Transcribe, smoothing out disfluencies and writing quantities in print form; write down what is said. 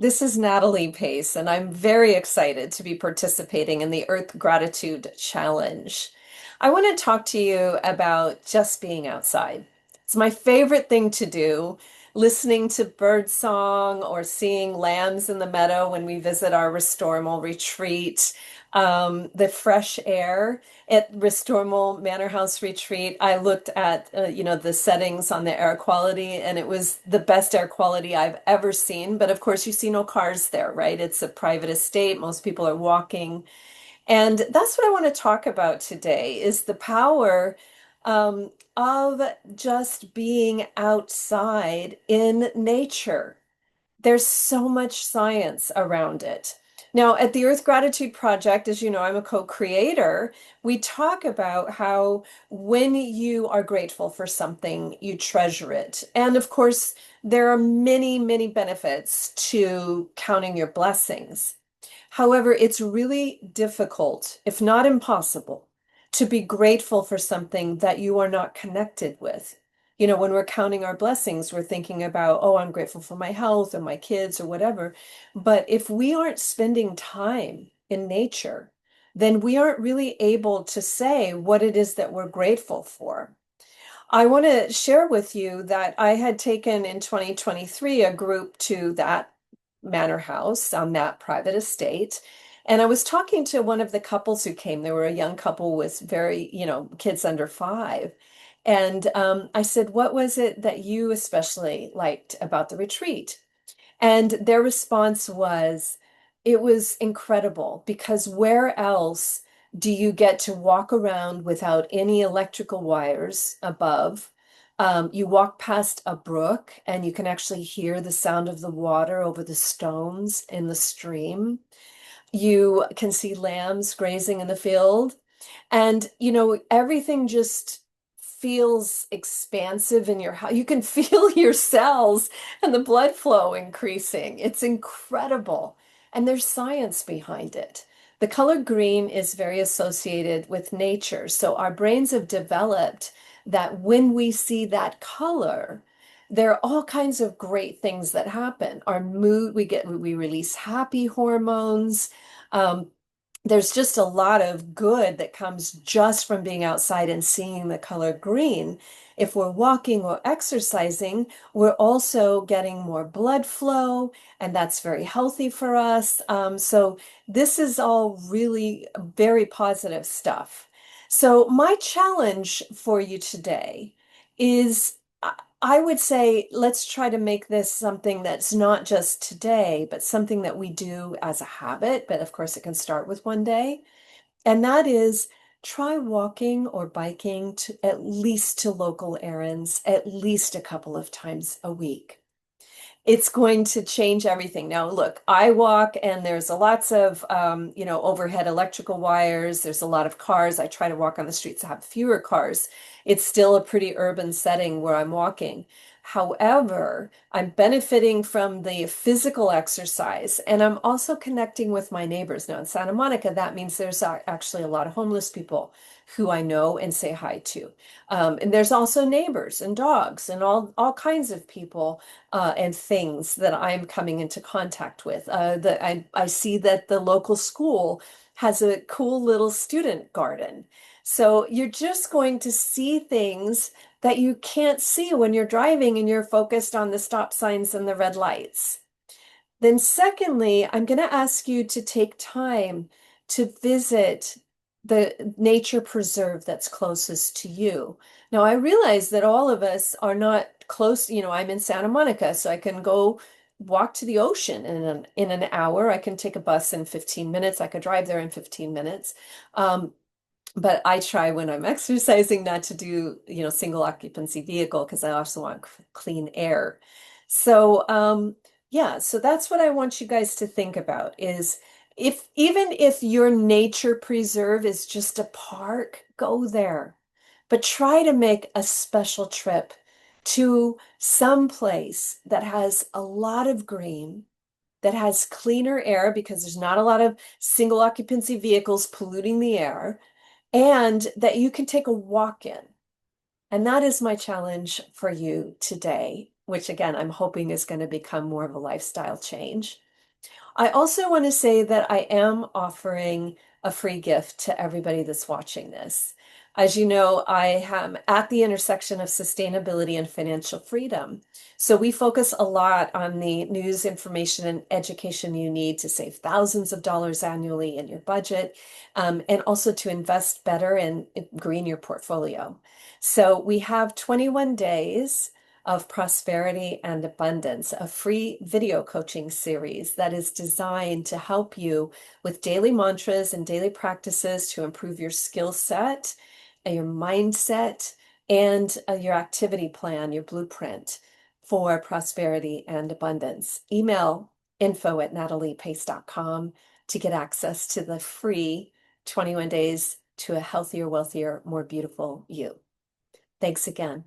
This is Natalie Pace, and I'm very excited to be participating in the Earth Gratitude Challenge. I want to talk to you about just being outside. It's my favorite thing to do, listening to bird song or seeing lambs in the meadow when we visit our Restoramal retreat, the fresh air at Restoramal Manor House retreat. I looked at the settings on the air quality, and it was the best air quality I've ever seen. But of course, you see no cars there, right? It's a private estate. Most people are walking. And that's what I want to talk about today is the power of just being outside in nature. There's so much science around it. Now, at the Earth Gratitude Project, as you know, I'm a co-creator. We talk about how when you are grateful for something, you treasure it. And of course, there are many, many benefits to counting your blessings. However, it's really difficult, if not impossible, to be grateful for something that you are not connected with. You know, when we're counting our blessings, we're thinking about, oh, I'm grateful for my health or my kids or whatever. But if we aren't spending time in nature, then we aren't really able to say what it is that we're grateful for. I want to share with you that I had taken in 2023 a group to that manor house on that private estate. And I was talking to one of the couples who came. They were a young couple with very, kids under 5. And I said, what was it that you especially liked about the retreat? And their response was, it was incredible because where else do you get to walk around without any electrical wires above? You walk past a brook and you can actually hear the sound of the water over the stones in the stream. You can see lambs grazing in the field. And, everything just feels expansive in your house. You can feel your cells and the blood flow increasing. It's incredible. And there's science behind it. The color green is very associated with nature. So our brains have developed that when we see that color, there are all kinds of great things that happen. Our mood, we release happy hormones. Um, there's just a lot of good that comes just from being outside and seeing the color green. If we're walking or exercising, we're also getting more blood flow, and that's very healthy for us. So this is all really very positive stuff. So my challenge for you today is I would say let's try to make this something that's not just today, but something that we do as a habit. But of course, it can start with one day. And that is try walking or biking to at least to local errands at least a couple of times a week. It's going to change everything. Now, look, I walk and there's a lots of, overhead electrical wires. There's a lot of cars. I try to walk on the streets that have fewer cars. It's still a pretty urban setting where I'm walking. However, I'm benefiting from the physical exercise and I'm also connecting with my neighbors. Now, in Santa Monica, that means there's actually a lot of homeless people who I know and say hi to. And there's also neighbors and dogs and all kinds of people and things that I'm coming into contact with. I see that the local school has a cool little student garden. So you're just going to see things that you can't see when you're driving and you're focused on the stop signs and the red lights. Then secondly, I'm going to ask you to take time to visit the nature preserve that's closest to you. Now, I realize that all of us are not close. I'm in Santa Monica, so I can go walk to the ocean in an hour. I can take a bus in 15 minutes. I could drive there in 15 minutes. But I try when I'm exercising not to do, single occupancy vehicle because I also want clean air. So, yeah, so that's what I want you guys to think about is if even if your nature preserve is just a park, go there. But try to make a special trip to some place that has a lot of green, that has cleaner air because there's not a lot of single occupancy vehicles polluting the air and that you can take a walk in. And that is my challenge for you today, which again, I'm hoping is going to become more of a lifestyle change. I also want to say that I am offering a free gift to everybody that's watching this. As you know, I am at the intersection of sustainability and financial freedom. So we focus a lot on the news, information, and education you need to save thousands of dollars annually in your budget, and also to invest better and green your portfolio. So we have 21 days of prosperity and abundance, a free video coaching series that is designed to help you with daily mantras and daily practices to improve your skill set, your mindset, and your activity plan, your blueprint for prosperity and abundance. Email info@nataliepace.com to get access to the free 21 days to a healthier, wealthier, more beautiful you. Thanks again.